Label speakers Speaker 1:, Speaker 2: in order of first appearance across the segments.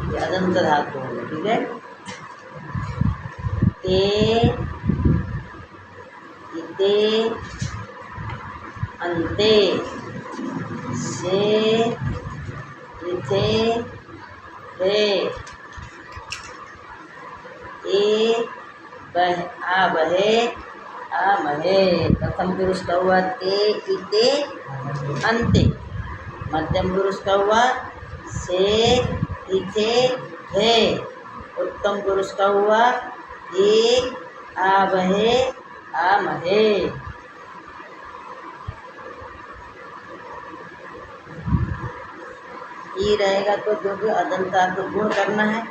Speaker 1: ये अदंत धातु होगा, ठीक है। ते इते अंते से इथे थे ए बह आ बहे आ महे। प्रथम पुरुष का हुआ ते इते अंते, मध्यम पुरुष का हुआ से इथे थे, उत्तम पुरुष का हुआ ए आ बहे आ महे। ई रहेगा तो क्योंकि अदंता तो गुण करना है,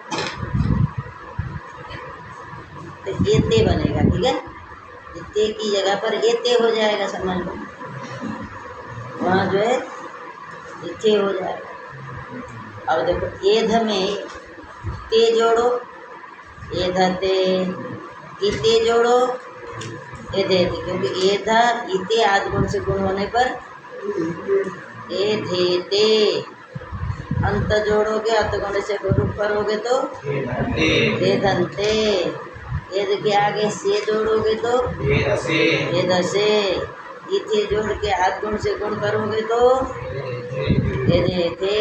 Speaker 1: तो ये ते बनेगा, ठीक है। ते की जगह पर ये ते हो जाएगा, समझ लो, वहाँ जो है इथे हो जाएगा। अब देखो एध में ते जोड़ो, एधते, इते जोड़ो, एधेते, क्योंकि एधा इते आदि गुण से गुण होने पर एधेते। अंत जोड़ोगे, अंत गुण से गुण करोगे तो एधंते। एध के आगे से जोड़ोगे तो एधसे। इथे जोड़ के आदि गुण से गुण करोगे तो एधेते।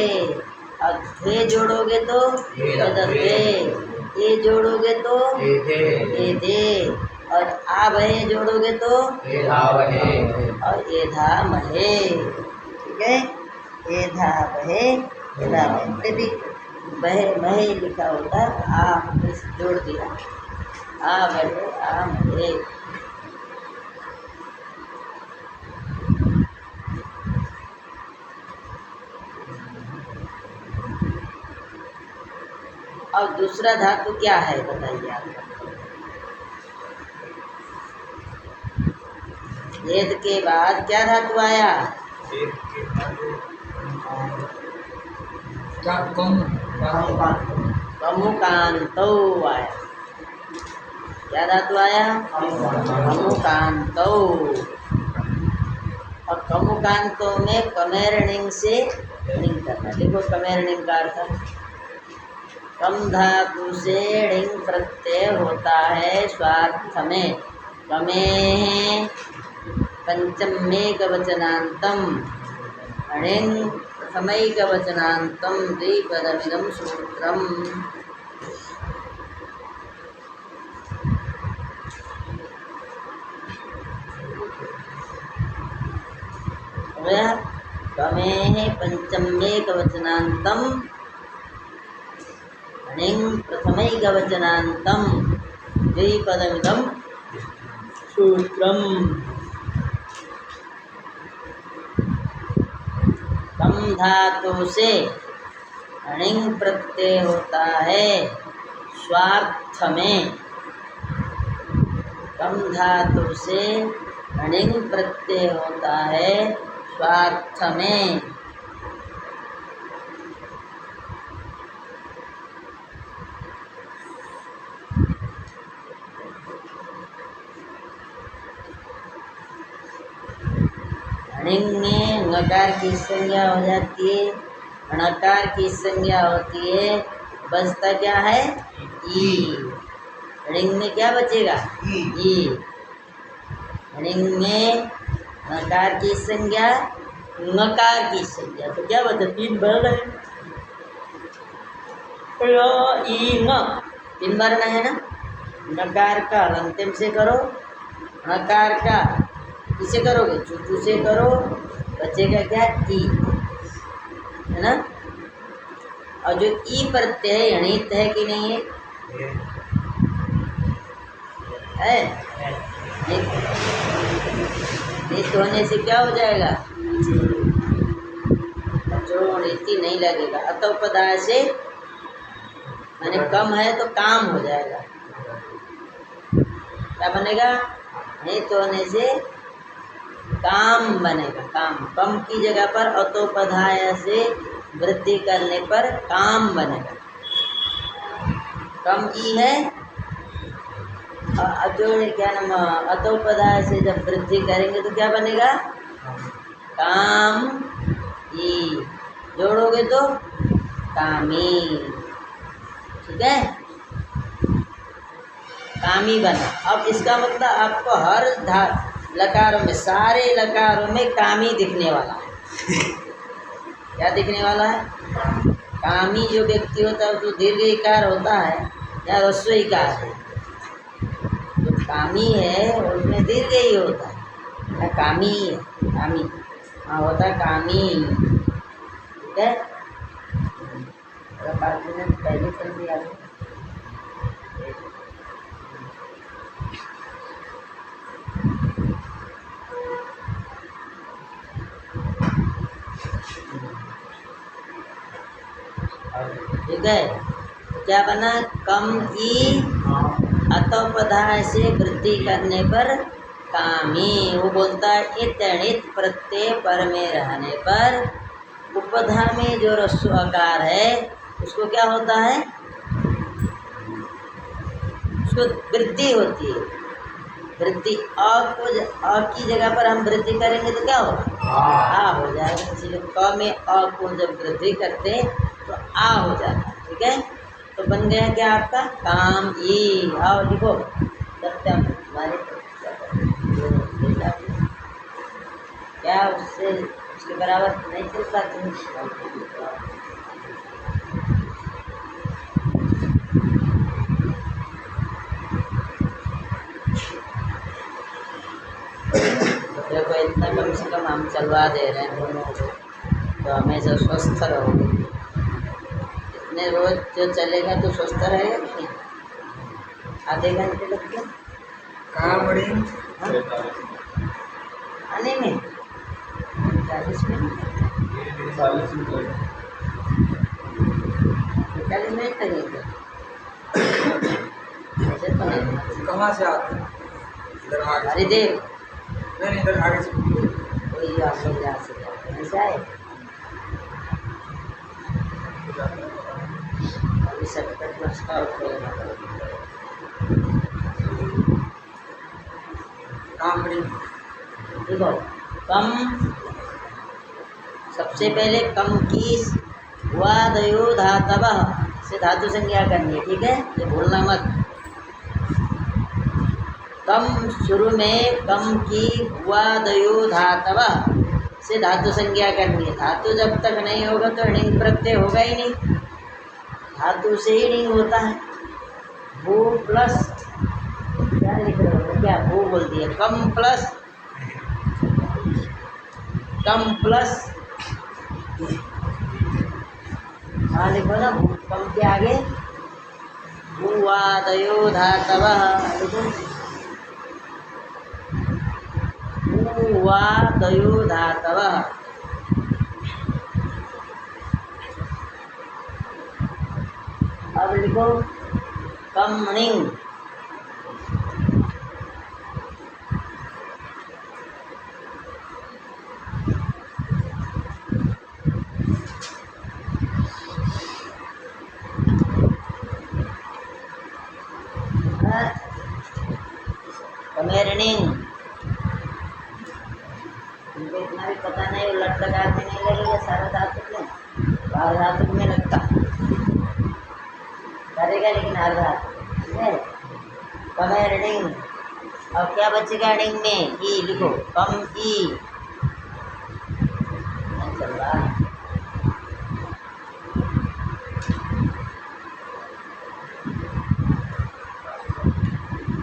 Speaker 1: और थे जोड़ोगे तो एधते, ए जोड़ोगे तो एधे, और आ बहे जोड़ोगे तो और एधा महे, ठीक है। एधा बहे एधा महे, यदि बहे महे लिखा होता आ जोड़ दिया, आ बहे आ महे। अब दूसरा धातु क्या है बताइए आप। एध के बाद क्या धातु आया? कमुकांतो आया। क्या धातु आया? कमुकांतो। और कमुकांतो में कमेरणिंग से णिंग करना। देखो कमेरणिंग का अर्थ, कम धातु से णिंग प्रत्यय होता है स्वार्थ में। कमे पंचमेकवचनान्तम णिंग प्रथमैकवचनान्तम द्विपदमिदं सूत्रम्। कमे पंचमेकवचनान्तम णिंग प्रथमैकवचनान्तम द्विपदमिदं सूत्रम्। कम धातु से णिंग प्रत्यय होता है स्वार्थ में। कम धातु से णिंग प्रत्यय होता है स्वार्थ में। णिंग में ङकार की संज्ञा हो जाती है, णकार की संज्ञा होती है, बचता क्या है? ई। णिंग में क्या बचेगा? ई। णिंग में णकार की संज्ञा, ङकार की संज्ञा, तो क्या बचा? तीन वर्ण है, ई ङ, तीन वर्ण है ना। नकार का अंतिम से करो, णकार का किसे करोगे? चूचू से करो, बचेगा क्या? ई, है ना। और जो ई प्रत्यय यणित है कि नहीं है? नित्य होने से क्या हो जाएगा? जो नीति नहीं लगेगा। अतोपदाय से माने कम है तो काम हो जाएगा। क्या बनेगा? नित्य होने से काम बनेगा। काम, कम की जगह पर अतोपधाय से वृद्धि करने पर काम बनेगा। कम ई है, जो क्या नाम, अतोपधाय से जब वृद्धि करेंगे तो क्या बनेगा? काम ई। जोड़ोगे तो कामी। ठीक है, कामी बना। अब इसका मतलब आपको हर लकारों में, सारे लकारों में कामी दिखने वाला है। क्या दिखने वाला है? कामी जो व्यक्ति होता है, जो दीर्घ इकार होता है या ह्रस्व इकार है, जो कामी है उसमें दीर्घ ही होता है या कामी है, कामी, हाँ होता है कामी। ठीक है, अगर 5 मिनट पहले चल दिया तो ठीक है। क्या बना? कम ई अतोपधाय से वृद्धि करने पर कामी। वो बोलता है इतणित प्रत्यय पर में रहने पर उपधा में जो ह्रस्व आकार है उसको क्या होता है? उसको वृद्धि होती है। वृद्धि अ की जगह पर हम वृद्धि करेंगे तो क्या होगा? आ हो जाएगा। इसलिए क में अ को जब वृद्धि करते तो आ हो जाता है। ठीक है, तो बन गया क्या आपका? काम ई। आओ लिखो सत्यम। हमारे क्या उससे उसके बराबर नहीं चल पाती। देखो इतना कम से कम हम चलवा दे रहे हैं दोनों को, तो हमेशा स्वस्थ रहोगे। इतने रोज जो चलेगा तो स्वस्थ रहेगा कि नहीं? आधे घंटे लग गए आने में, 40 मिनट 40 मिनट लगेंगे। ऐसे तो नहीं।
Speaker 2: कहाँ से आते हैं? इधर आगे।
Speaker 1: अरे देव
Speaker 2: नहीं, इधर आगे से।
Speaker 1: वही आप लोग यहाँ से जाते हैं, ऐसा है। अभी 70 वर्ष का खोलना देखो। कम, सबसे पहले कम की वादयो धातव से धातु संज्ञा करनी है। ठीक है, ये भूलना मत। कम शुरू में कम की वादयो धातव से धातु संज्ञा करनी है। धातु जब तक नहीं होगा तो णिंग प्रत्यय होगा ही नहीं। धातु से ही णिंग होता है। भू प्लस क्या लिख रहे हो? क्या भू बोल दिया? कम प्लस हाँ लिखो ना, कम के आगे भूवादयो धातवः लिखो। भूवादयो धातवः। अब लिखो कम णिंग। कमेरनिंग। उनको इतना भी पता नहीं, वो लट लगाते नहीं लगेगा सारा धातु में, हर धातु में लगता करेगा, लेकिन हर धातु। ठीक है, कमेरनिंग। अब क्या बचेगा णिंग में? ई लिखो, कम ई। चल रहा है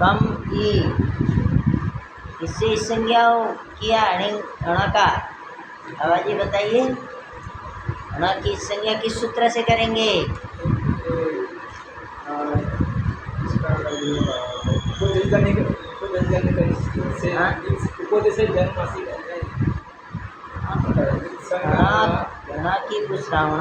Speaker 1: कम ई। इससे संज्ञा किया णकार। आवाज ये बताइए, ण की संज्ञा किस सूत्र से करेंगे? ण की पूछ रहा हूँ,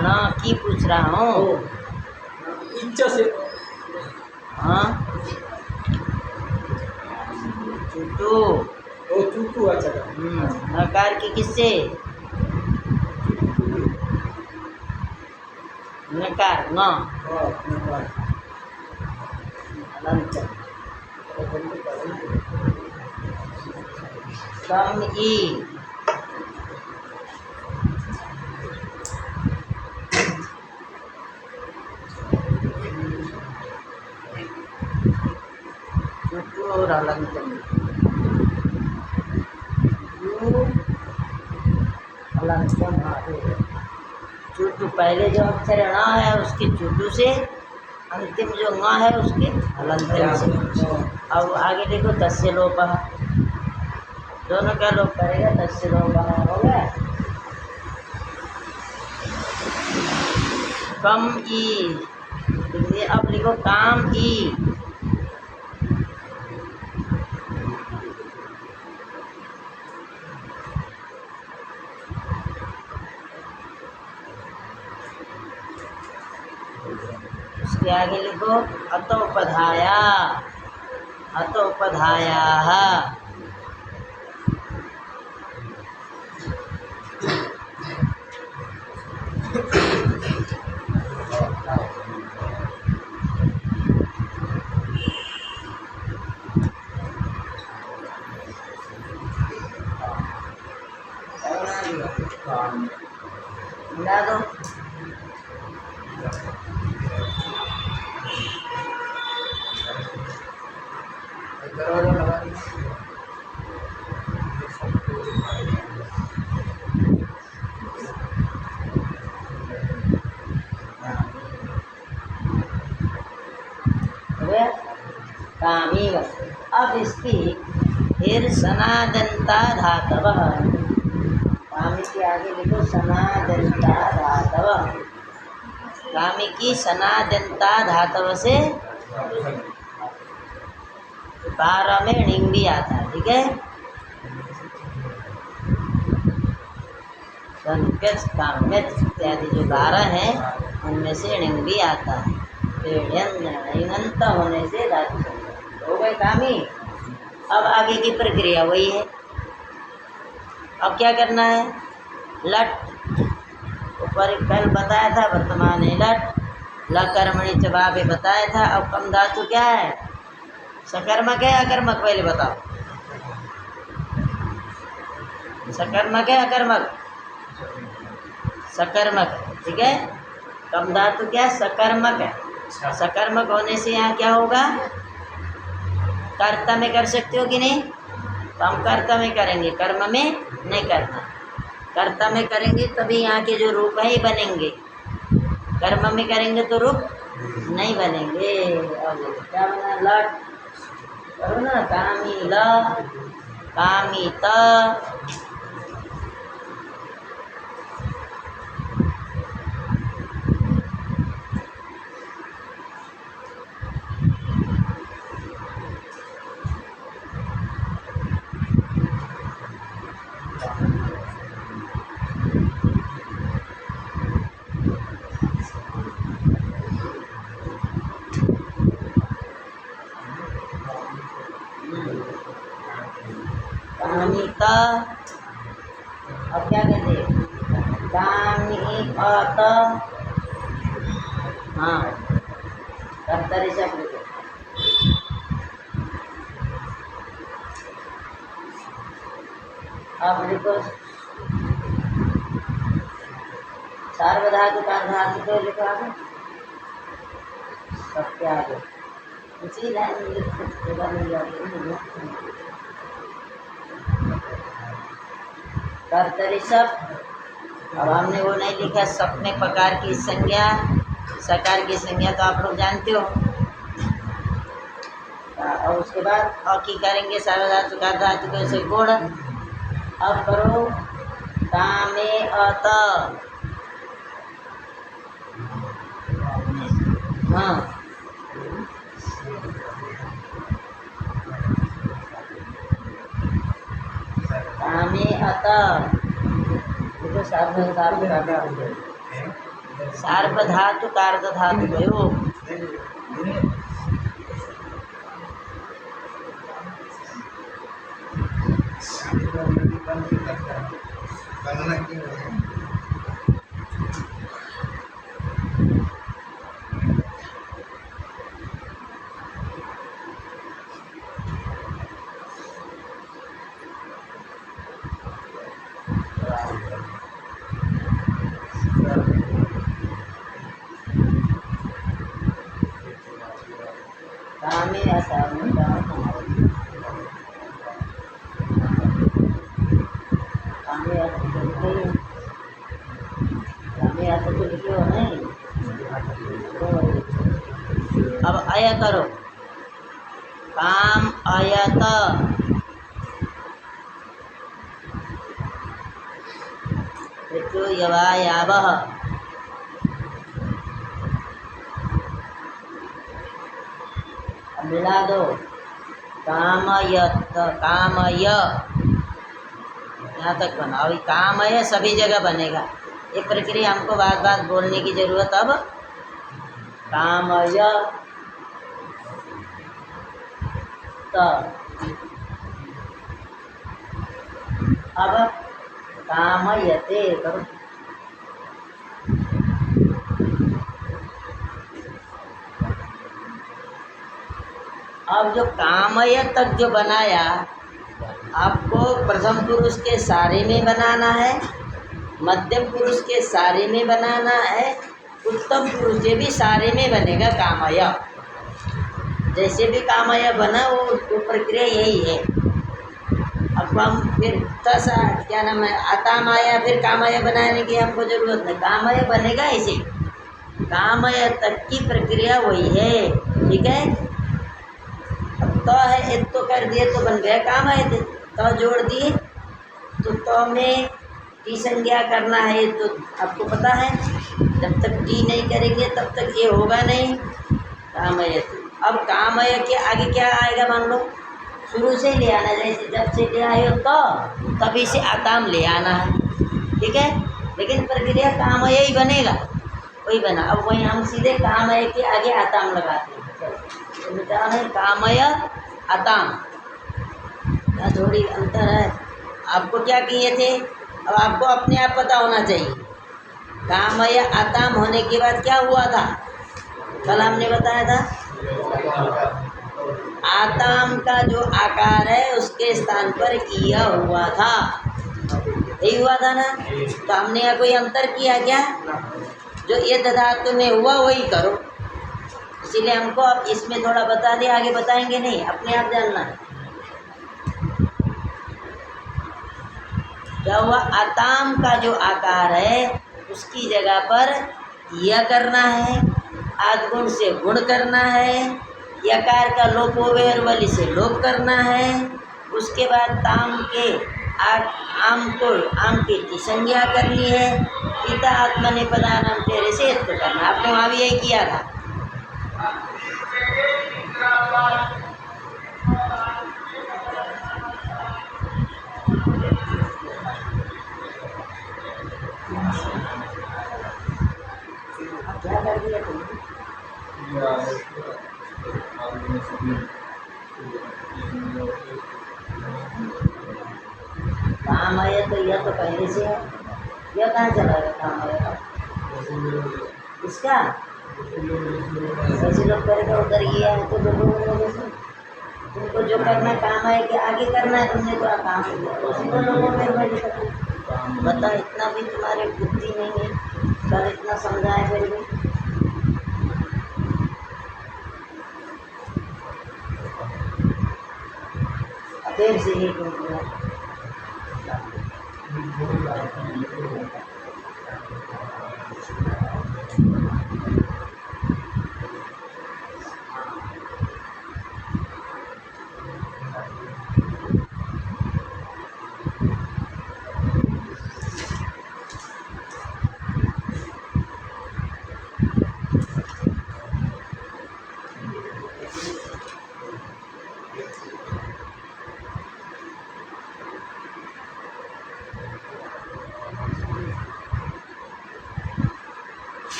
Speaker 1: ण की पूछ रहा हूँ। हाँ चूटू।
Speaker 2: ओ चूटू, अच्छा।
Speaker 1: नकार की किससे? नकार न कम ई। हलंत्यम। हाँ ठीक है। चुटू पहले जो अक्षर ण है उसकी चुटू से, अंतिम जो ङ है उसके हलंत्यम से। अब आगे देखो तस्य लोपः, दोनों का लोप करेगा, तस्य लोपः हो गया। कम ई, अब लिखो काम ई। उसके आगे लिखो अतोपधाया, अतोपधायाः। मिला दो। कामी। अब इसकी फिर सनादंता धातव, कामी के आगे लिखो सनादंता धातव। कामी की सनादंता धातव से 12 में णिंग भी आता है, ठीक है। संकेत काम्यत इत्यादि जो 12 हैं उनमें से णिंग भी आता है। णिंगंत होने से धातु हो गए कामी। अब आगे की प्रक्रिया वही है। अब क्या करना है, लट ऊपर कल बताया था, वर्तमान है लट, लकर्मणि चबा पे बताया था। अब कम धातु क्या है, सकर्मक है अकर्मक, पहले बताओ। सकर्मक है अकर्मक, सकर्मक, ठीक है। कम धातु क्या है, सकर्मक है। सकर्मक होने से यहाँ क्या होगा, कर्ता में कर सकते हो कि नहीं, तो हम कर्ता में करेंगे, कर्म में नहीं करना। कर्ता में करेंगे तभी यहाँ के जो रूप है बनेंगे, कर्म में करेंगे तो रूप नहीं बनेंगे। अब क्या बना, लट करो ना, कामी ल, कामी त। कामिता। अब क्या कहते हैं, कामित। हाँ, कर्तरी से लिखो। अब लिखो सार्वधातु का धातु को लिखो आगे, सबके आगे उसी लाइन में लिखो। कर्तरी सब। अब हमने वो नहीं लिखा, सपने प्रकार की संज्ञा, सकार की संज्ञा तो आप लोग जानते हो। और उसके बाद और की करेंगे, सार्वधातु का धातु को से गुण। अब करो कामे अत। हाँ, कामे अत, देखो सार्वधातु कार्ध धातु भयो। कामे कामे अय करो, काम अयत, ऋतु यवा यावः, मिला दो, कामयत, कामय, यहाँ तक बना। अभी कामय सभी जगह बनेगा, ये प्रक्रिया हमको बार बार बोलने की जरूरत। अब कामय त, अब कामयते करो। अब जो कामय तक जो बनाया, आपको प्रथम पुरुष के सारे में बनाना है, मध्यम पुरुष के सारे में बनाना है, उत्तम पुरुष के भी सारे में बनेगा कामय। जैसे भी कामय बना वो प्रक्रिया यही है। अब हम फिर तसा क्या नाम है, अतामाया फिर कामय बनाने की हमको जरूरत नहीं, कामय बनेगा ऐसे। कामय तक की प्रक्रिया वही है, ठीक है। तो है, एक तो कर दिए तो बन गया कामय, तो जोड़ दिए तो में टी संज्ञा करना है, तो आपको पता है जब तक टी नहीं करेंगे तब तक ये होगा नहीं कामय। अब कामय के आगे क्या आएगा, मान लो शुरू से ले आना, जैसे जब से ले आए हो तो तभी से आताम ले आना है, ठीक है। लेकिन प्रक्रिया कामय ही बनेगा, वही बना। अब वही हम सीधे कामय के आगे आताम लगाते हैं, तो बेटा है कामय आताम, यहाँ थोड़ी अंतर है। आपको क्या किए थे, अब आपको अपने आप पता होना चाहिए। कामय आताम होने के बाद क्या हुआ था, कल हमने बताया था, आताम का जो आकार है उसके स्थान पर इया हुआ था, यही हुआ था ना। तो हमने यहाँ कोई अंतर किया क्या, जो ये धातु में हुआ वही करो। इसीलिए हमको अब इसमें थोड़ा बता दिया, आगे बताएंगे नहीं, अपने आप जानना है। क्या हुआ, आताम का जो आकार है उसकी जगह पर यह करना है, आद्गुण से गुण करना है, यकार का लोप होवे और वली से लोप करना है। उसके बाद ताम के आम को आम की संज्ञा करनी है, पिता आत्मने पदानाम तेरे से तो करना। आपने वहाँ भी यही किया था। क्या कर दिया तुमने, काम आया तो यह तो पहले से है, यह कहाँ चला गया काम आया इसका, वैसे लोग करेगा उधर गया है तो लोगों से तुमको जो करना काम आए कि आगे करना है, तुमने तो काम किया उसी को लोगों में बता। इतना भी तुम्हारे बुद्धि नहीं है, कल इतना समझाए फिर भी। देर से ही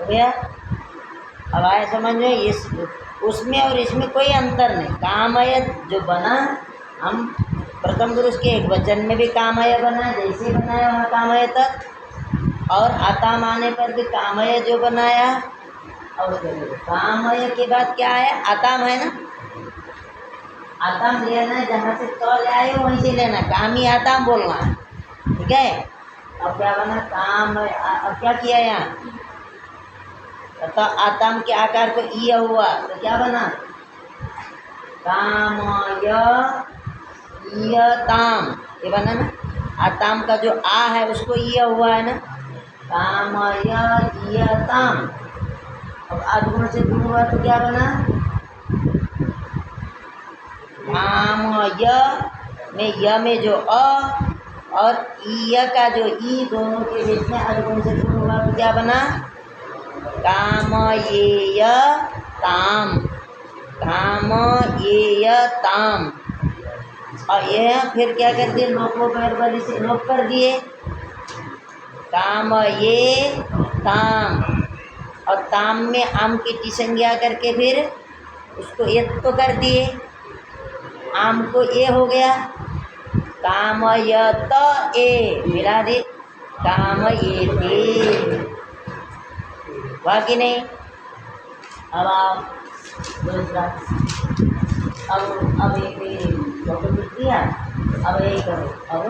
Speaker 1: गया। अब आए समझ में, इस उसमें और इसमें कोई अंतर नहीं। कामय जो बना, हम प्रथम पुरुष के एक वचन में भी कामय बना, जैसे बनाया वहाँ कामय तक, और आताम आने पर भी कामय जो बनाया, और कामय के बाद क्या है, आताम है ना, आताम लेना है, जहाँ से तो ले आए हो वहीं से लेना, काम ही आताम बोलना है, ठीक है। अब क्या बना, काम, अब क्या किया यहाँ, तो आताम के आकार को ई हुआ तो क्या बना, कामय ईयताम, ये बना ना। आताम का जो आ है उसको ई हुआ है ना, कामय ईयताम। अब आदगुण से गुण हुआ तो क्या बना, कामय में य में जो अ और ईय का जो ई, दोनों के बीच में आदगुण से गुण हुआ तो क्या बना, कामयेयताम, कामयेयताम। और यह फिर क्या कर दिए, लोको पैर वाली से लोप कर दिए, कामयेताम। और ताम में आम की टी संज्ञा करके फिर उसको एक तो कर दिए, आम को ए हो गया, कामयत ए मिला दे, कामयेते, हुआ कि नहीं। अब आप दूसरा, अब एक फोटो लिख दिया, अब यही करो, अब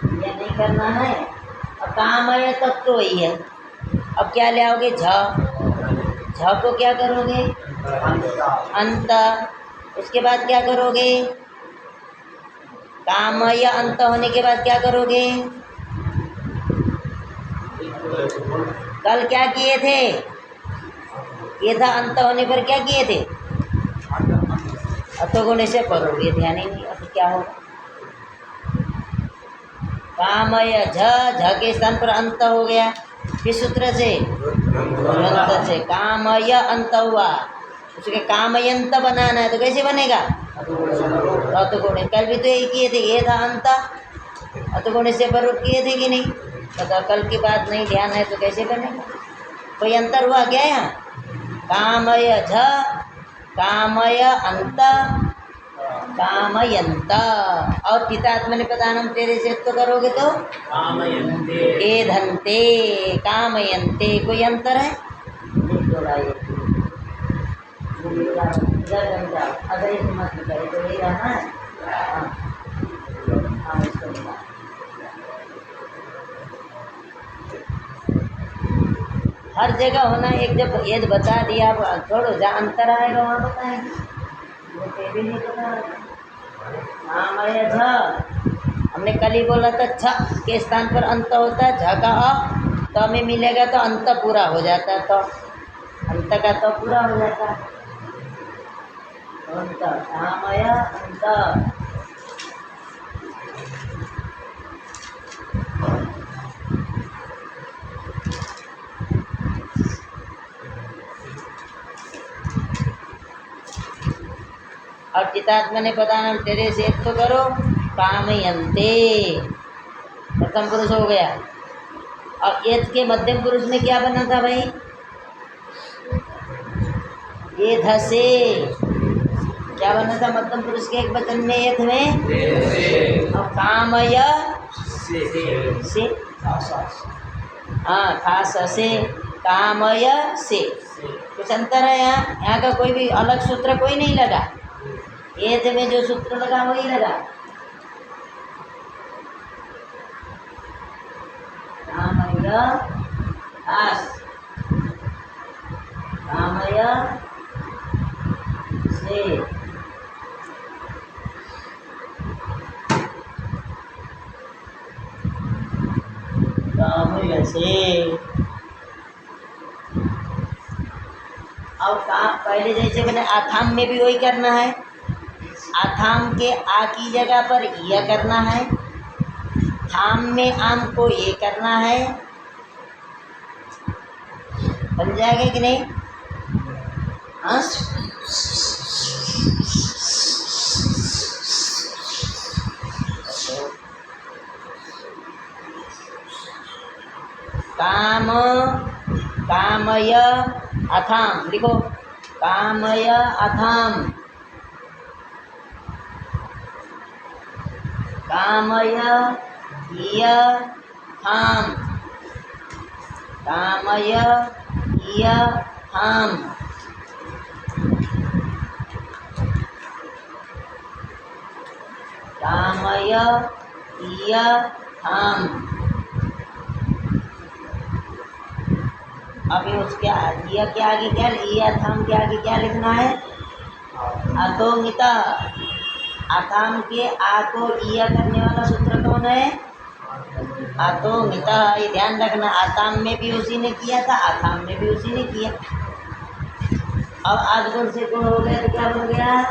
Speaker 1: ये नहीं करना है। अब कामय तक तो वही है, अब क्या ले आओगे, झ को क्या करोगे, अंत। उसके बाद क्या करोगे, कामय अंत होने के बाद क्या करोगे, कल क्या किए थे, ये था अंत होने पर क्या किए थे, अतोगुण से करोगे, ध्यान ही नहीं। अब क्या होगा, कामय झ के स्थान पर अंत हो गया, किस सूत्र से, अंत से, कामय अंत हुआ, उसके कामयंत बनाना है तो कैसे बनेगा, अतुगुण। कल भी तो यही किए थे, ये था अंत, अतुगुण से बरूप किए थे कि नहीं, तो कल की बात नहीं ध्यान है तो कैसे बनेगा, कोई अंतर हुआ क्या यहाँ, कामय झ, कामय अंत, कामयंत। और पितात्मने प्रधानम तेरे से तो करोगे तो
Speaker 2: कामयन्ते,
Speaker 1: ए धनते, कामयंते, कोई अंतर है, अगर इसे मत करे तो यही रहना है। हाँ, इसको मिला। हर जगह होना, एक जब ये बता दिया, अब छोड़ो, जहाँ अंतर आएगा वहाँ बताएंगे, वो भी नहीं पता। हाँ मैं झ, हमने कल ही बोला था, छ के स्थान पर अंत होता है, झ का अ तो में मिलेगा तो अंत पूरा हो जाता है, तो अंत का तो पूरा हो जाता है, अंत, कामय अंत। और चितात्मने प्रधानम तेरे से एक तो करो, कामयन्ते, प्रथम पुरुष हो गया। और एत के मध्यम पुरुष में क्या बना था भाई, ये ध से क्या बना था, मध्यम पुरुष के एक वचन में एत में, और कामय से, हाँ खास से, कामय से, कुछ अंतर है यहाँ, यहाँ का कोई भी अलग सूत्र कोई नहीं लगा, एत में जो सूत्र लगा वही लगा, कामय खास, कामय से, कामय से। अब काम पहले जैसे मैंने आथाम में भी वही करना है, आथाम के आ की जगह पर यह करना है, थाम में आम को ये करना है, बन जाएगा कि नहीं, हाँ। काम, कामय अथाम, लिखो, कामय अथाम, कामय य थाम, कामय इय थाम। कामय इय थाम। अभी उसके इय के आगे क्या, इय थाम के आगे क्या लिखना है? अतोमिता। अथाम के आ को इय करने वाला सूत्र कौन है? अतोमिता। ये ध्यान रखना, अताम में भी उसी ने किया था, अथाम में भी उसी ने किया। अब आदगुण से गुण हो गया तो क्या बन गया?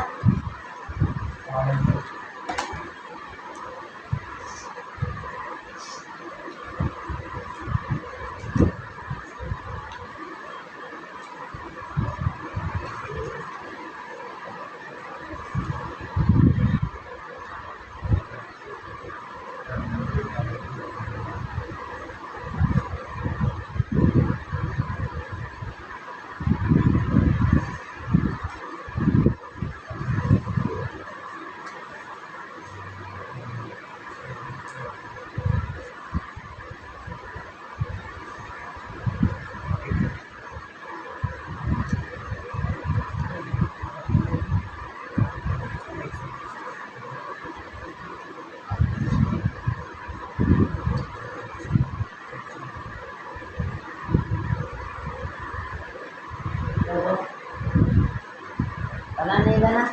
Speaker 1: बना नहीं बना?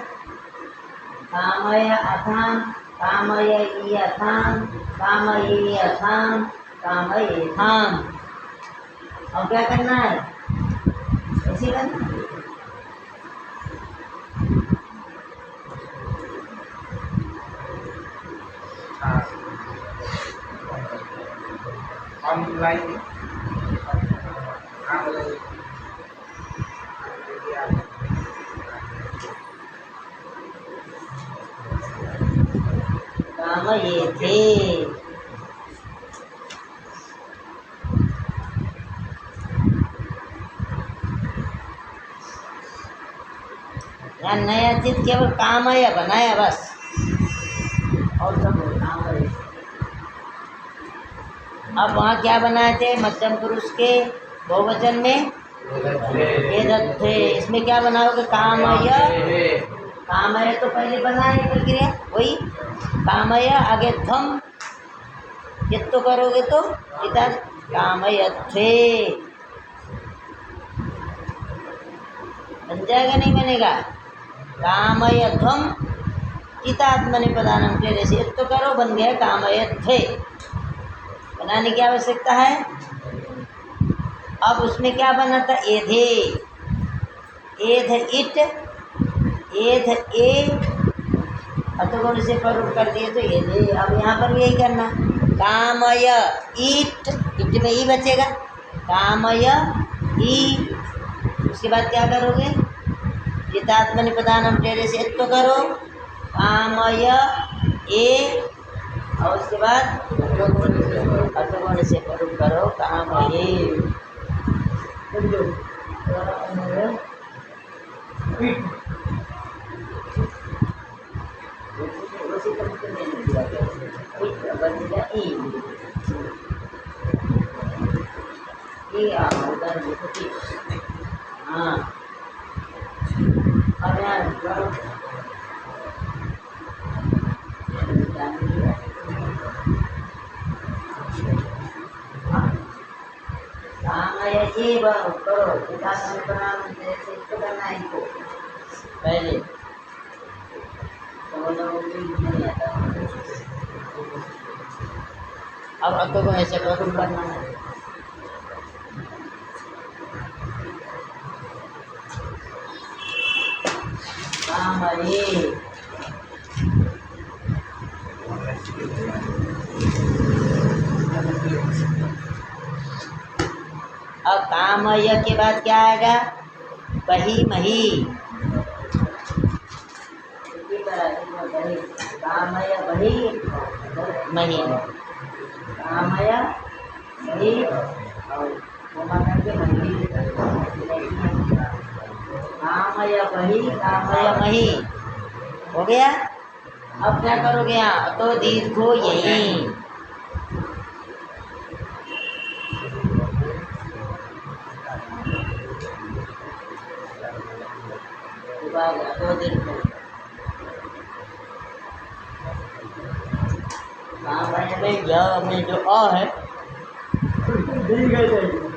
Speaker 1: कामय अथाम, कामय इयथाम, कामयेयथाम, कामयेथाम। और क्या करना है? ऐसे करना।
Speaker 2: ऑनलाइन
Speaker 1: कामयेथे। यहाँ नया चीज केवल कामय बनाया बस, और सब कामय। अब वहाँ क्या बनाए थे? मध्यम पुरुष के बहुवचन में एदत्थे। इसमें क्या बनाओगे? कामय। कामय तो पहले बनाए प्रक्रिया वही, कामय आगे धम, कित तो करोगे तो इधर कामयथे बन जाएगा, नहीं बनेगा? कामयध्वम चितात्मनि प्रदानम के जैसे तो करो, बन गया कामयथे। बनाने की आवश्यकता है। अब उसमें क्या बना था? एधे। एध इट, एध ए, अतगुण से प्रयोग कर दिए तो एधे। अब यहाँ पर भी यही करना, कामय ईट, इट में ई बचेगा, कामय ई। उसके बाद क्या करोगे? चितात्मनि प्रदानम टेरे से तो करो, कामय ए, और उसके बाद अतगुण से प्रयोग करो, कामये। हाँ, अब यहाँ कामय एव करो, चितात्मनि प्रदानम जैसे इसको करना है इनको पहले। अब अतो को ऐसे प्रयोग करना है। कामये। अब कामय के बाद क्या आएगा? बही मही। कामय बही मही, कामय बही और करके मही, कामय बही कामय मही हो गया। अब क्या करोगे? यहाँ तो दीर्घो यही, दीर्घ आ गया, 2 दीर्घ में कहाँ बने भाई? य में जो अ है दीर्घ है।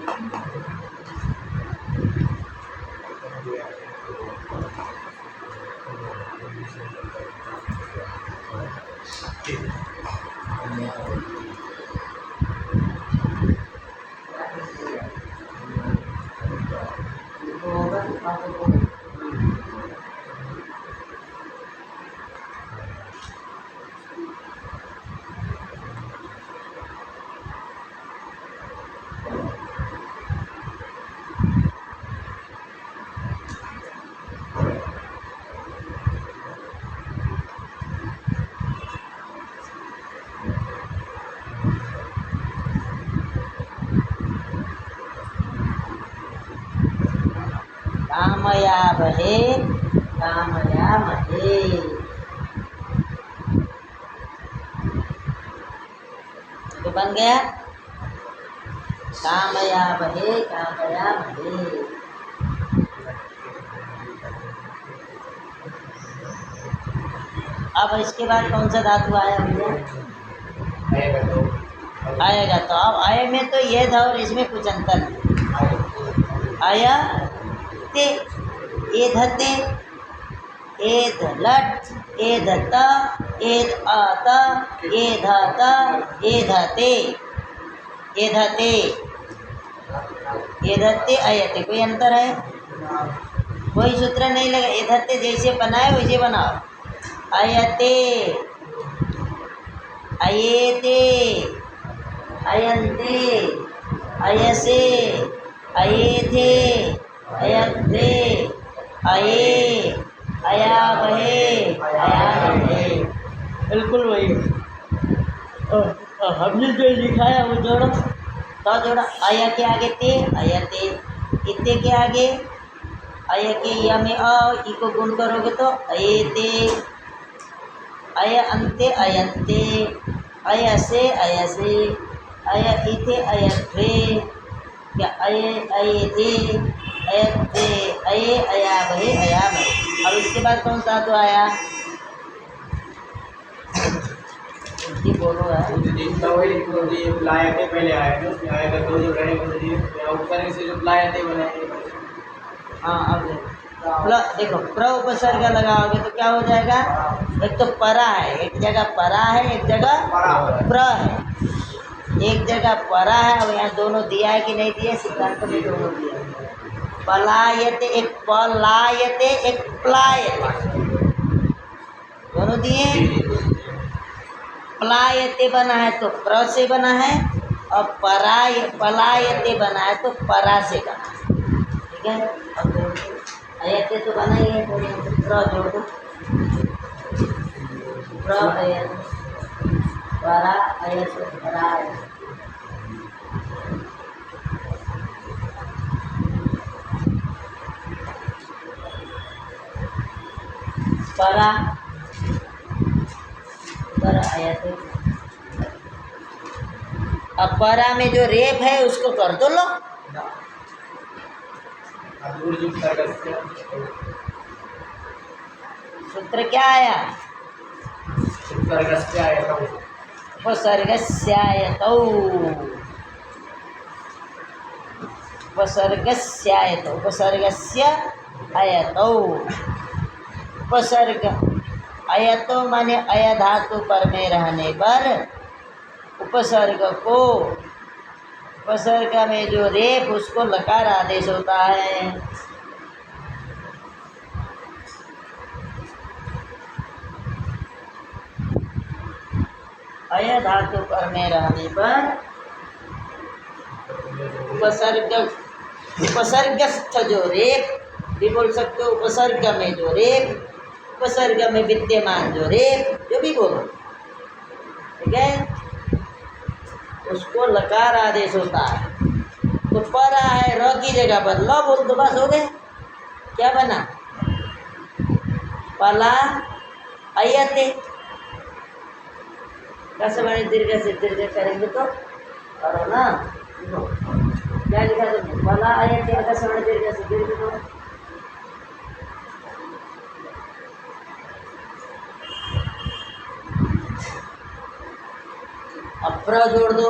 Speaker 1: कामयामहे, कामयामहे। तो बन गया कामयामहे, कामयामहे। अब इसके बाद कौन सा धातु आया भैया? आएगा तो अब आए में तो ये था और इसमें कुछ अंतर नहीं। आया ते, ए धते, ए धलट, ए धता, ए आता, ए धाता, ए धते, ए धते, ए धते आयते। कोई अंतर है? कोई सूत्र नहीं लगा। ए धते जैसे बनाए वैसे बनाओ। आयते, अयेते, अयन्ते, अयसे, अयेथे, अयन्ते, अये, अयावहे, अयावहे। बिल्कुल वही। हमने जो लिखा है वो जोड़ो। तो जोड़ा अया के आगे ते, अयते, इते के आगे अय के या में अ, ई को गुण करोगे तो अयेते, अय अंते, अयन्ते, अयसे, अयसे, अय इथे, अयथे, क्या अय, अयेथे, अयथे, अये, अयावहे, अयावहे। अब इसके बाद कौन सा तो आया? जी बोलो यार।
Speaker 2: लायते पहले आया ना, उसमें आएगा तो जो रहेगा उपसर्ग से जो लायते बनाएंगे।
Speaker 1: हाँ अब देखो प्र उपसर्ग लगाओगे तो क्या हो जाएगा? एक तो परा है, एक जगह परा है, एक जगह प्र है। एक जगह परा है और यहाँ दोनों दिया है कि नहीं दिया? सिद्धांत में दोनों दिया है। पलायते, एक पलायते, एक प्लायते, दोनों दिए। प्लायते बना है तो प्र से बना है और पलायते बना है तो परा से बना है। ठीक है। अब अयते तो बना ही है, प्र जोड़ दो। प्र अयत, परा अयत, परा अयत। परा, परा अयत। अब परा में जो रेप है उसको कर दो लो। सूत्र क्या आया? उपसर्गस्यायतौ, उपसर्गस्यायतौ, उपसर्गस्य अयतौ। उपसर्ग अयतो माने अय धातु पर में रहने पर उपसर्ग को, उपसर्ग में जो रेप उसको लकार आदेश होता है। अय धातु पर में रहने पर उपसर्ग, उपसर्गस्थ जो रेप भी बोल सकते हो। उपसर्ग में जो रेप, उपसर्ग में विद्यमान जो रेप, जो भी बोलो, ठीक है, उसको लकार आदेश होता है। तो परा है, र की जगह पर ल बोल दो, बस हो गए। क्या बना? पला अयते। कैसे बने? दीर्घ से दीर्घ करेंगे तो करो ना। क्या लिखा तुमने? पला अयते, कैसे बने? दीर्घ से दीर्घ करो। अब प्र जोड़ दो।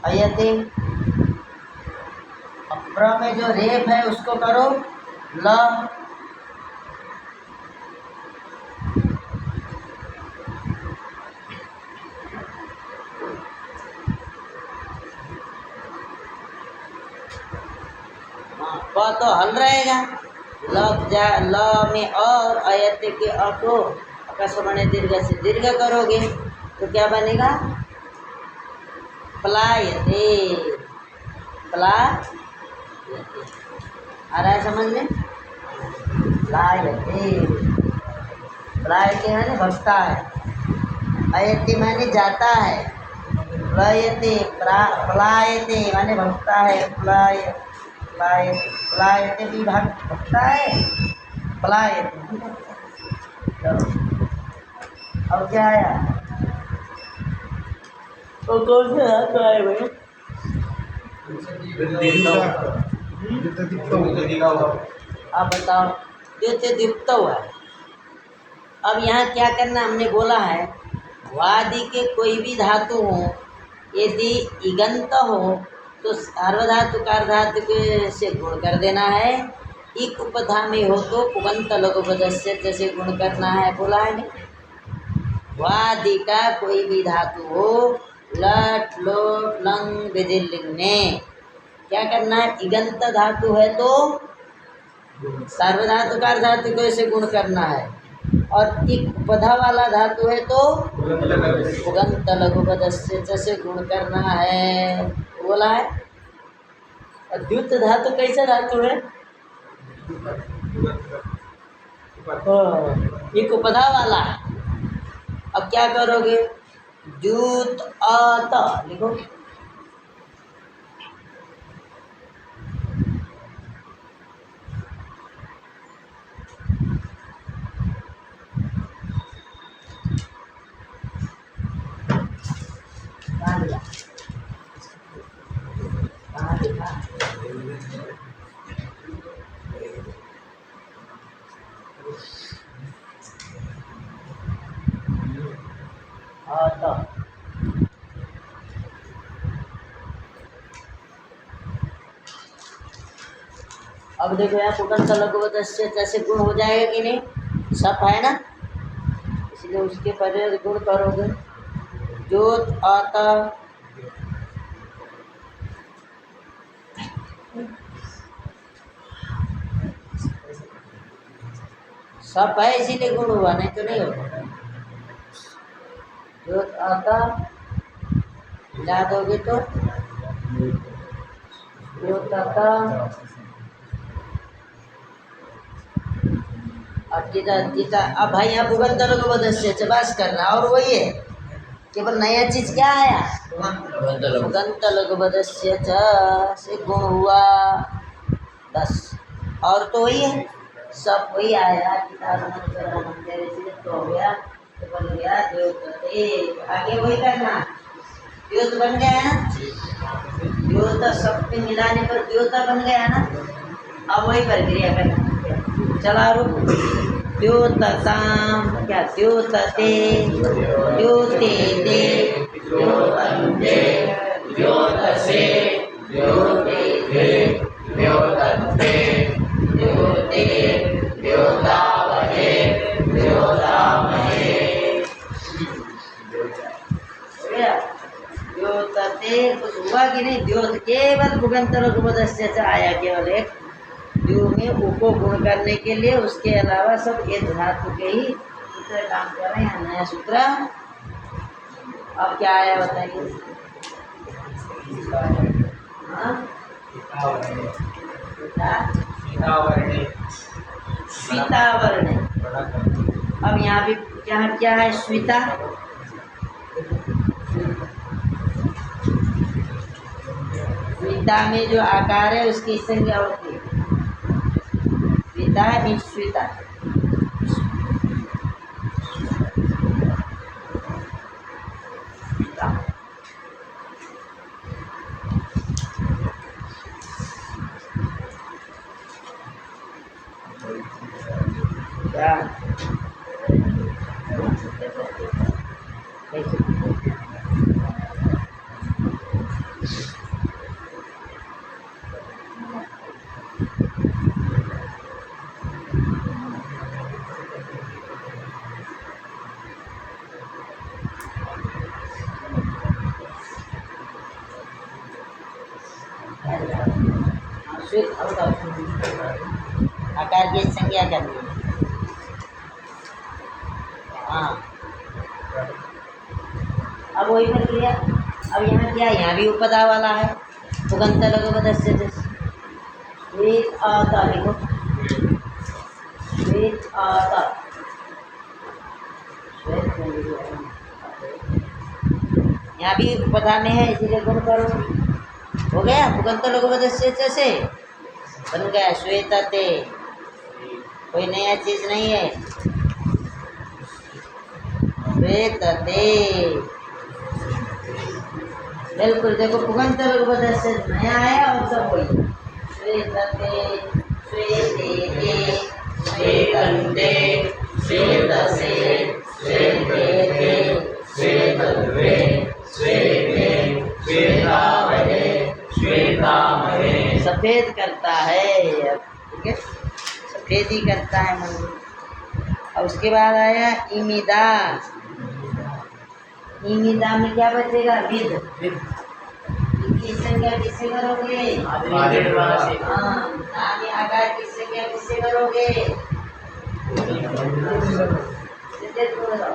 Speaker 1: अयते। अब प्र में जो रेप है उसको करो ल। प तो हल रहेगा। ल में और अयते के अ को अकस्मणे दीर्घ से दीर्घ करोगे तो क्या बनेगा? प्लायते। प्लायते आ रहा है समझ में? प्लायते। प्लायते माने भगता है, अयते माने जाता है, प्लायते प्लायते माने भगता है। प्लायते भी भगता है, प्लायते। चलो अब क्या आया? तो कौन से हाथ आए भाई? आप बताओ। द्योते दीप्त हुआ। अब यहाँ क्या करना हमने बोला है, वादि के कोई भी धातु हो यदि इगंत हो तो सार्वधातु कार्धातु के से गुण कर देना है। इक उपधा में हो तो पुगंत लघु पदस्य जैसे गुण करना है, बोला है नहीं? वादि का कोई भी धातु हो लट लोट लंग विधिलिंग में क्या करना है? इगंत धातु है तो सार्वधातु कार्धातु को ऐसे गुण करना है, और इक उपधा वाला धातु है तो पुगंत लघु पदस्य जैसे गुण करना है, बोला है। और द्युत धातु कैसा धातु है? एक उपधा वाला। अब क्या करोगे? द्युत अत लिखो। कहाँ लिखा? कहाँ लिखा? अत। अब देखो यहाँ पुगंत लघु पदस्य जैसे गुण हो जाएगा कि नहीं? सप है ना, इसलिए उसके पहले गुण करोगे। द्योत अत सप है इसीलिए गुण हुआ, नहीं तो नहीं होगा। द्योत अत मिला दोगे तो द्योत अत। अब गीता अब भाई यहाँ पुगंत लघु पदस्य चबास करना, और वही है, केवल नया चीज क्या आया? पुगंत लघु पदस्य च से गुण हुआ, बस। और तो वही है, सब वही आया। तो हो गया, तो बन गया द्योत। आगे वही करना, द्योत बन गया है ना, द्योत सब पे मिलाने पर द्योता बन गया ना। अब वही प्रक्रिया करना, चला रुक। द्योतताम क्या? द्योतते, द्योते दे, द्योतन्ते, द्योतसे, द्योते दे, द्योतन्ते, द्योते, द्योतावहे, द्योतामहे। द्योतते कुछ हुआ कि नहीं? द्योत केवल पुगंत लघु पदस्य से आया, केवल एक द्यू में उ को गुण करने के लिए, उसके अलावा सब एक धातु के ही सूत्र काम कर रहे हैं। नया सूत्र अब क्या आया बताइए? स्वीतावर्ण। अब यहाँ भी क्या है? स्वीता। स्वीता में जो आकार है उसकी संज्ञा होती है स्वीता मीन्स स्वीता। स्वीता आकार की संज्ञा करनी है। हाँ, अब वही प्रक्रिया। अब यहाँ क्या, यहाँ भी उपदा वाला है, पुगंत लघु पदस्य श्वेत आता, देखो श्वेत आता, यहाँ भी उपदा में है, इसीलिए गुण करो। हो गया, पुगंत लघु पदस्य से बन गया श्वेतते, कोई नया चीज नहीं है। श्वेतते बिल्कुल, देखो पुगंत लघु पदस्य नया आया और सब वही। श्वेतते, श्वेतेते, श्वेतन्ते, श्वेतसे, श्वेतेते, श्वेतद्वे, श्वेते, श्वेतावहे, श्वेतामहे। सफेद करता है, ठीक है, सफेद ही करता है मन। और उसके बाद आया इमिदा। इमिदा में क्या बचेगा, विद। इसकी संज्ञा किससे करोगे, हाँ, नामी आकार की संज्ञा किससे करोगे,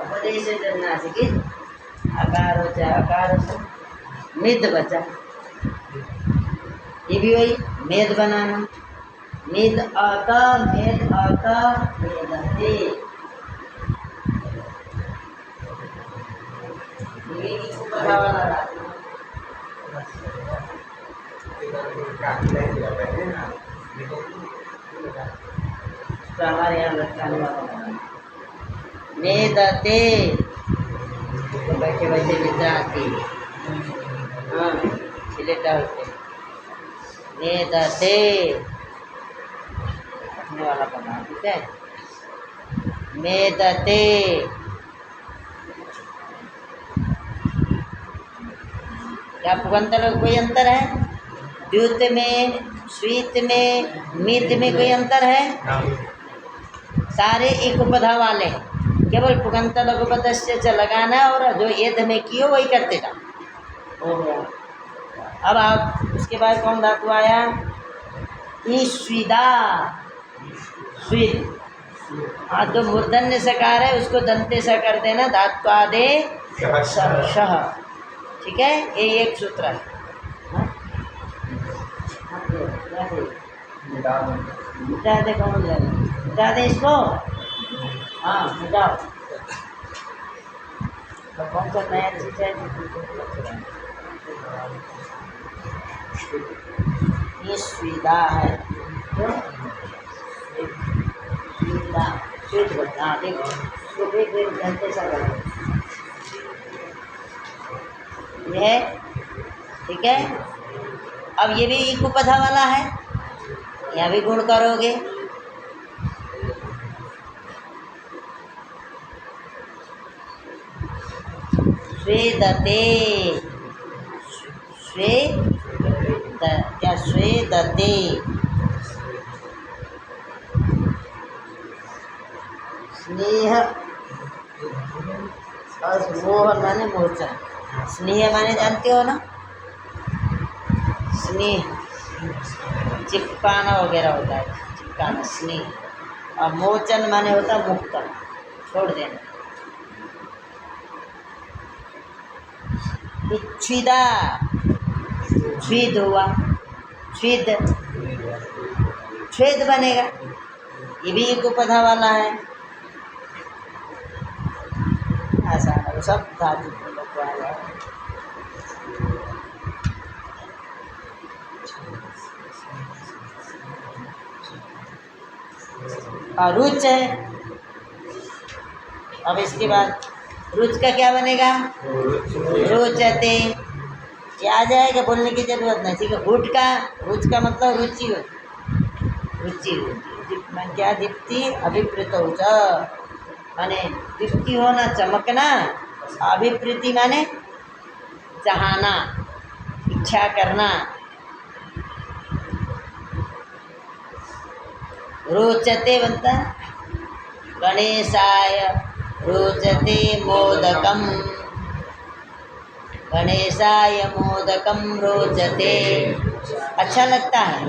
Speaker 1: उपदेश करना सीखी। आकार हो जाए, आकार हो, मिद बचा, ये भी वही मेद बनाना। मेद आता, मेद आता, मेदते, ये उपदा वाला हमारे यहाँ लटकाने वाला मेदते, तो बैठे बैठे विद्यार्थी, हाँ सिलेटा होते, मेदते रखने वाला बना, ठीक है। मेदते, क्या पुगंत में कोई अंतर है, द्युत में, स्वीत में, मित में कोई अंतर है, सारे एक उपधा वाले, केवल पुगंत लघु पदस्य च लगाना है, और जो एध में कियो वही करते जाओ, हो गया। अब आप उसके बाद कौन धातु आया, ईश्विदा, स्वीद। हाँ, तो मूर्धन्य सकार है, उसको दंते सा कर देना, धातु आदे शह, ठीक है, ये एक सूत्र है। मिटा दे, कौन जाएगा, मिटा दे इसको, हाँ मिटाओ। तो कौन सा नया चीज है, ये स्वीदा है, स्वीदा, स्वीद बता, देखो इसको देख देख घंटे सा करो, ये है, ठीक है। अब ये भी एक उपधा वाला है, यहाँ भी गुण करोगे, स्वेदते, क्या स्वेदते, स्नेह और मोह माने मोर्चा, स्नेह माने जानते हो ना, स्नेह चिपकाना वगैरह होता है, चिपकाना स्नेह, और मोचन माने होता है मुक्त, छोड़ देना। इच्छिदा, छेद हुआ, छेद, छेद बनेगा, ये भी एक उपधा वाला है। आसान है, सब धातु वाला है। और रुच है, अब इसके बाद रुच का क्या बनेगा, रोचते, ये आ जाएगा, बोलने की जरूरत नहीं, ठीक है। रुच का मतलब रुचि होती, रुचि होती, क्या दीप्ति अभिप्रेत हो, माने दीप्ति होना, चमकना। अभिप्रीति माने चाहना, इच्छा करना। रोचते बनता गणेशाय रोचते मोदकम, गणेशाय मोदकम रोचते। अच्छा लगता है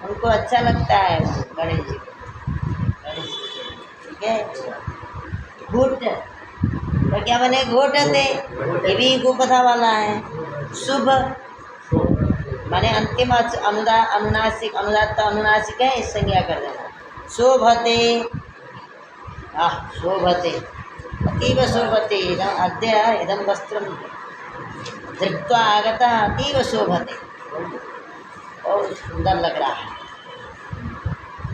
Speaker 1: उनको, अच्छा लगता है गणेश जी को। ठीक है। घूट तो क्या बने? घोटते, ये भी उपधा वाला है। शुभ माने अंतिम अनुनासिक, अनुदात्त अनुनासिक है, इस संज्ञा कर देना। शोभते, शोभते, अतीव शोभते। इदम अद्य इदम वस्त्रम धृत्वा आगता अतीव शोभते। बहुत सुंदर लग रहा है,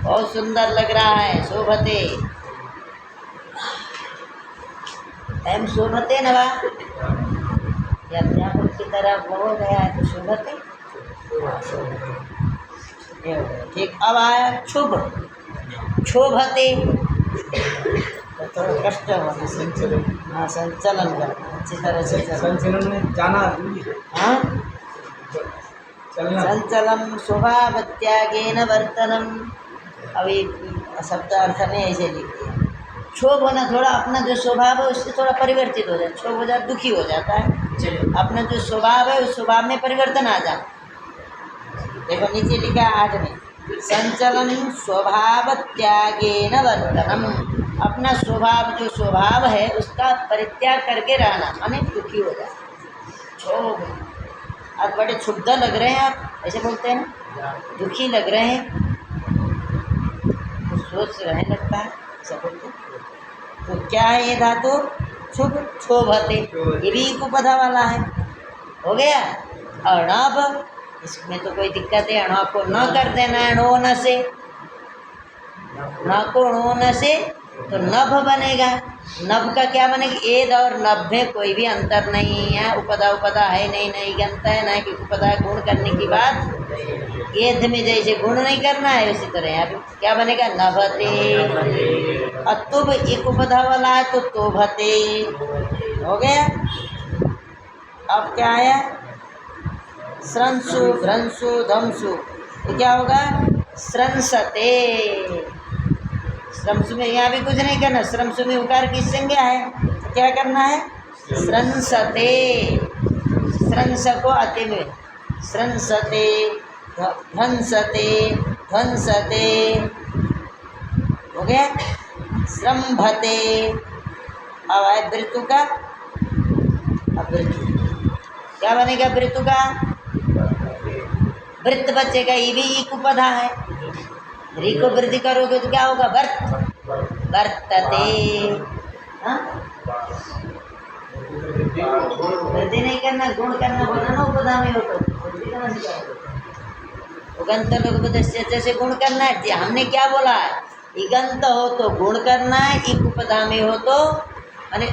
Speaker 1: बहुत सुंदर लग रहा है। शोभते, एम शोभते न बा, ये अध्यापक की तरह हो गया है तो शोभते। ठीक। अब आया शुभ, क्षोभते तो थोड़ा कष्ट होना,
Speaker 2: संचलन।
Speaker 1: हाँ संचलन करना अच्छी तरह से।
Speaker 2: संचलन में जाना,
Speaker 1: हाँ
Speaker 2: चलना।
Speaker 1: संचलन स्वभावत्यागेन वर्तनम। अभी शब्द अर्थ में ऐसे लिख दिया। क्षोभ होना, थोड़ा अपना जो स्वभाव है उससे थोड़ा परिवर्तित हो जाए। क्षोभ हो जाए, दुखी हो जाता है। अपना जो स्वभाव है उस स्वभाव में परिवर्तन आ जाए। देखो नीचे लिखा 8 में, संचलन स्वभाव त्यागेन वर्तनम। अपना स्वभाव, जो स्वभाव है उसका परित्याग करके रहना, माने दुखी हो जाए। क्षोभ, आप बड़े क्षुब्ध लग रहे हैं, आप ऐसे बोलते हैं ना, दुखी लग रहे हैं, तो सोच रहे लगता है, ऐसा बोलते हैं। तो क्या है ये धातु? क्षुभ, क्षोभते, ये भी उपधा वाला है। हो गया। अणभ, इसमें तो कोई दिक्कत है, अण को न कर देना है, णो न से, न को णो न से तो नभ बनेगा। नभ का क्या बनेगा? एद और नभ में कोई भी अंतर नहीं है, उपदा उपदा है नहीं, नहीं गंत है ना, कि उपदा गुण करने की बात। एद में जैसे गुण नहीं करना है उसी तरह यहाँ पे क्या बनेगा? नभते। अतुब एक उपधा वाला है तो तोभते। हो गया। अब क्या आया? स्रंसु, भ्रंसु, धमसु, तो क्या होगा? स्रंसते। श्रमसु में यहाँ भी कुछ नहीं करना, श्रमसु में उकार की संज्ञा है, तो क्या करना है? स्रंसते। स्रंस को अति में स्रंसते, ध्वंसते, ध्वंसते। हो गया। श्रम्भते। अब आए वृतु का। अब वृतु क्या बनेगा? वृतु का वृत्त बचेगा, ये भी एक उपधा है। री को वृद्धि करोगे तो क्या होगा? वर्त, वर्तते। हाँ? वृद्धि नहीं करना, गुण करना, बोला ना उपधा में हो तो वृद्धि करना सिखाओ। उगंत लोग जैसे गुण करना है, हमने क्या बोला है? इगंत हो तो गुण करना है, एक उपधा में हो तो माने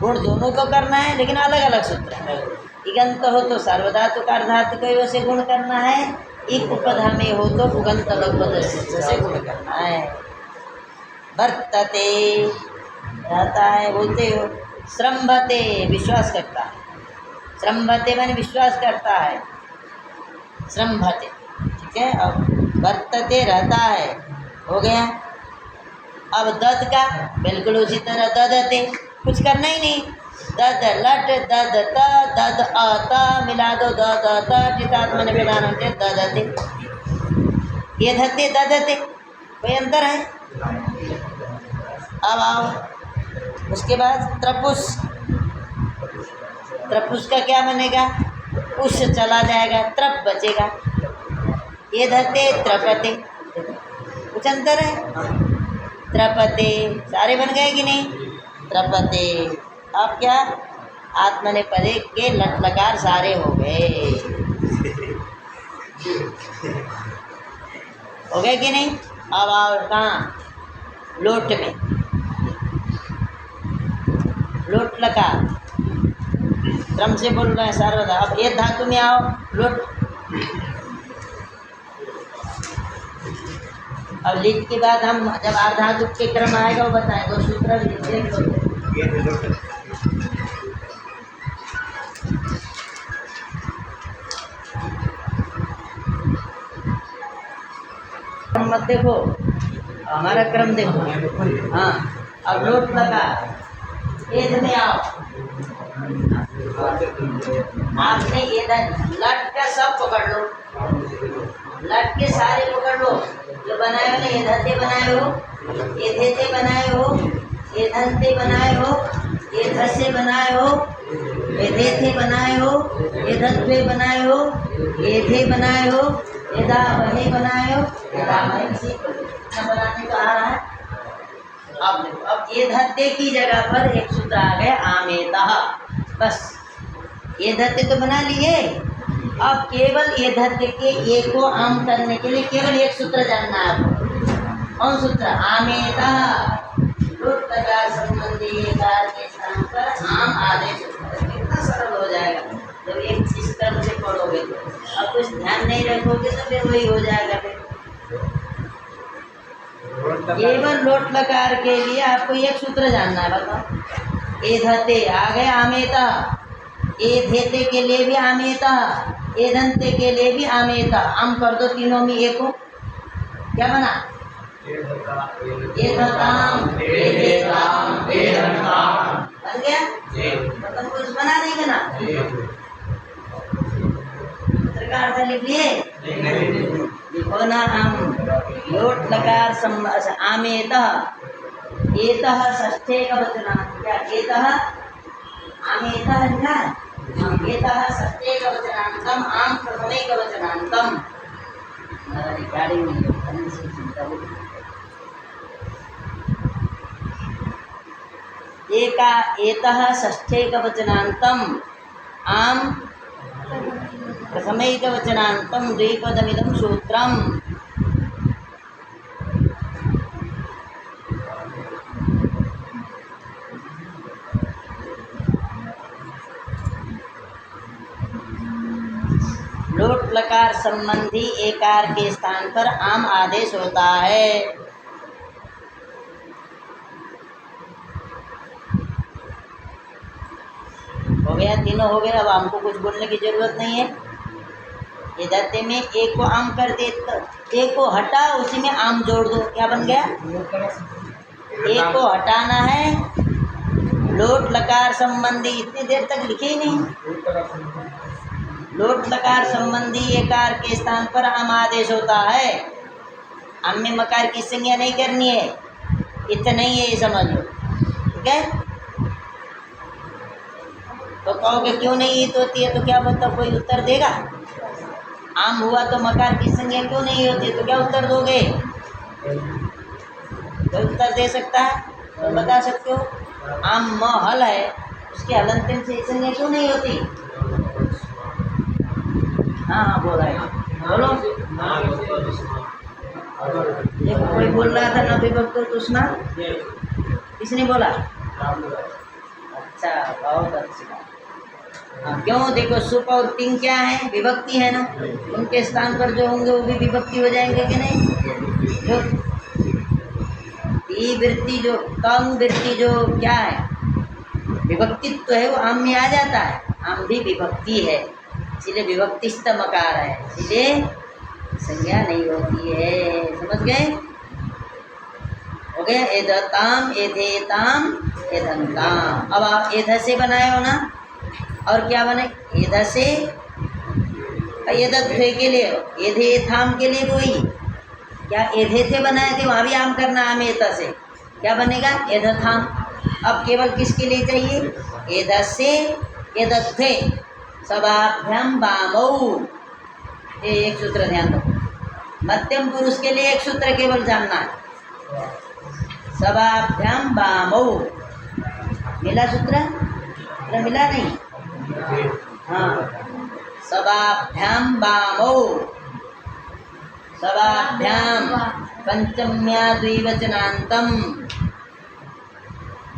Speaker 1: गुण दोनों को करना है, लेकिन अलग अलग सूत्र है। इगंत हो तो सार्वधातुक अर्धातुक से गुण करना है, एक उपधा में हो तो उगंत लघु से गुण करना है। वर्तते रहता है, बोलते हो। श्रम्भते विश्वास करता है, श्रम्भते माने विश्वास करता है, श्रम्भते। ठीक है। अब वर्तते रहता है, हो गया। अब दद का बिल्कुल उसी तरह ददते, कुछ करना ही नहीं। दद लट, दद त, दद अता मिला दो, दद त चितात्मन विधान ददते। ये धते ददते, कोई अंतर है? अब आओ उसके बाद त्रपुस। त्रपुस का क्या बनेगा? उस चला जाएगा, त्रप बचेगा। ये धते त्रपते, कुछ अंतर है? त्रपते, सारे बन गए कि नहीं? त्रपते। अब क्या? आत्मनेपदे के लट लकार सारे हो गए, हो गए कि नहीं? अब आओ कहाँ? लोट में, लोट लकार क्रम से बोल रहे हैं सार्वधा। अब ये धातु में आओ, लोट। अब लिट के बाद हम जब आधातु के क्रम आएगा वो बताएंगे, वो सूत्र सूत्र देख लो।
Speaker 2: ये देखो
Speaker 1: मत देखो, हमारा क्रम देखो। हाँ, अब लोट लगा एध में आओ। आपने इधर लट का सब पकड़ लो, लट के सारे पकड़ लो जो बनाए हो ना, एधते बनाए हो, एधेते बनाए हो, एधंते बनाए हो, एधसे बनाए हो, एधेथे बनाए हो, एधत्वे बनाए हो, एधे बनाए हो, एदा वहे बनाए हो, एदा वहे से बनाने को आ रहा है। अब देखो, अब एधते की जगह पर एक सूत्र आ गया आमेतः। बस एधते तो बना लिए, अब केवल एधते के एक को आम करने के लिए केवल एक सूत्र जानना है आपको। कौन सूत्र? आमेतः। लोट लकार संबंधी एकार के स्थान पर आम आदेश होता है। कितना सरल हो जाएगा जब एक चीज कर्म से पढ़ोगे तो। अब कुछ ध्यान नहीं रखोगे तो फिर वही हो जाएगा। फिर केवल लोट लकार के लिए आपको एक सूत्र जानना है। बताओ, एधते आ गए आमेतः, एधेते के लिए भी आमेतः, एधंते के लिए भी आमेतः। आम कर दो तीनों में एक हो, क्या बना? एधताम, एधेताम, एधंताम बन गया। मतलब कुछ बना नहीं बना? सरकार से लिख लिए, लिखो ना। हम लोट लकार आमेतः, एतः षष्ठे का वचना क्या? एतः आमेतः लिखा, एतः षष्ठे का वचनांतम, आम प्रथमे का वचनांतम। गाड़ी में एका एतः षष्ठे का वचनांतम, आम प्रथमे का वचनांतम, द्विपदमिदं सूत्रम। लोट लकार संबंधी एकार के स्थान पर आम आदेश होता है। हो गया, तीनों हो गए। अब हमको कुछ बोलने की जरूरत नहीं है। एधते में एक को आम कर दे, एक को हटा उसी में आम जोड़ दो, क्या बन गया? एक को हटाना है। लोट लकार संबंधी इतनी देर तक लिखे ही नहीं। लोट लकार संबंधी एकार के स्थान पर आम आदेश होता है। आम में मकार की संज्ञा नहीं करनी है, इतना ही है, ये समझ लो। ठीक है? तो कहोगे क्यों नहीं ईत होती है, तो क्या मतलब कोई उत्तर देगा? आम हुआ तो मकार की संज्ञा क्यों नहीं होती, तो क्या उत्तर दोगे? कोई उत्तर दे सकता है तो बता सकते हो। आम म हल है, उसके हलंतिम से संज्ञा क्यों नहीं होती? हाँ हाँ बोला है, बोलो। देखो कोई बोल रहा था ना विभक्त तुष्णा, किसने बोला? अच्छा, बहुत अच्छा। हाँ, क्यों? देखो सुप और तिंग क्या है? विभक्ति है ना। उनके स्थान पर जो होंगे वो भी विभक्ति हो जाएंगे कि नहीं? जो ती वृत्ति, जो तंग वृत्ति, जो क्या है विभक्तित्व है, वो आम में आ जाता है। आम भी विभक्ति है, इसलिए विभक्तिस्थ मकार है, इसलिए संज्ञा नहीं होती है। समझ गए? हो गया। एधताम, एधेताम, एधंताम। अब आप एध से बनाए हो ना, और क्या बने? एध से एधत्वे के लिए, एधेथाम के लिए वही क्या एधेथे बनाए थे, वहाँ भी आम करना आमेत से, क्या बनेगा? एधथाम। अब केवल किसके लिए चाहिए? एध से एधत्वे सभाभ्याम बामौ। ये एक सूत्र ध्यान दो। मध्यम पुरुष के लिए एक सूत्र केवल जानना है, सभाभ्याम बामौ। मिला सूत्र? मिला नहीं? हाँ, सभाभ्याम बामौ, सभाभ्याम पंचम्या द्विवचनांतम,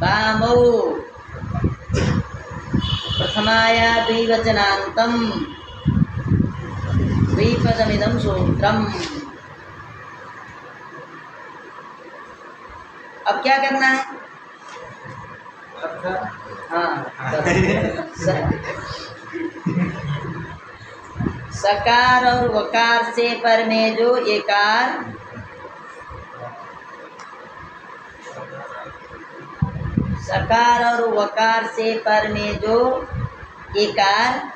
Speaker 1: बामौ प्रथमाया द्विवचनांतम, द्विपदमिदं सूत्रम। अब क्या करना है? हाँ सकार और वकार से पर में जो एकार, सकार और वकार से पर में जो एकार,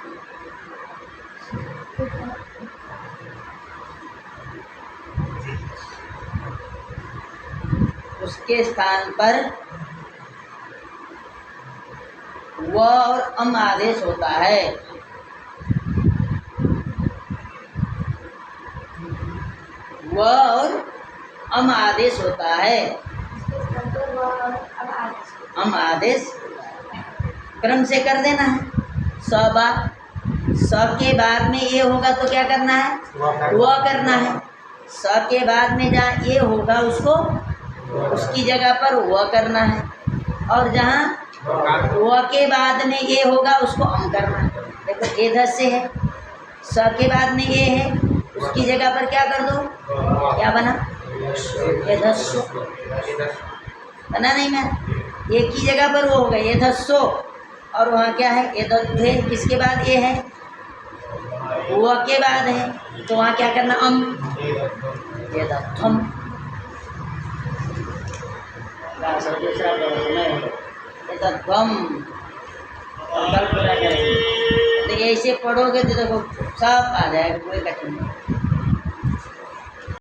Speaker 1: उसके स्थान पर व और अम आदेश होता है। व और अम आदेश होता है। अम आदेश क्रम से कर देना है। स के बाद में ये होगा तो क्या करना है? व करना है। स के बाद में जहाँ ये होगा उसको उसकी जगह पर व करना है, और जहाँ व के बाद में ये होगा उसको अम करना है। देखो एधस से है, स के बाद में ये है, उसकी जगह पर क्या कर दो? क्या बना? एधस्सो बना नहीं मैं? एक की जगह पर वो होगा एधस्सो, और वहाँ क्या है? एदध्वे। किसके बाद ये है? व के बाद है, तो वहाँ क्या करना? अम। एदध्वम। एदध्वम। और कल पूरा करेंगे। तो ऐसे पढ़ोगे तो देखो सब आ जाएगा, कोई कठिन नहीं।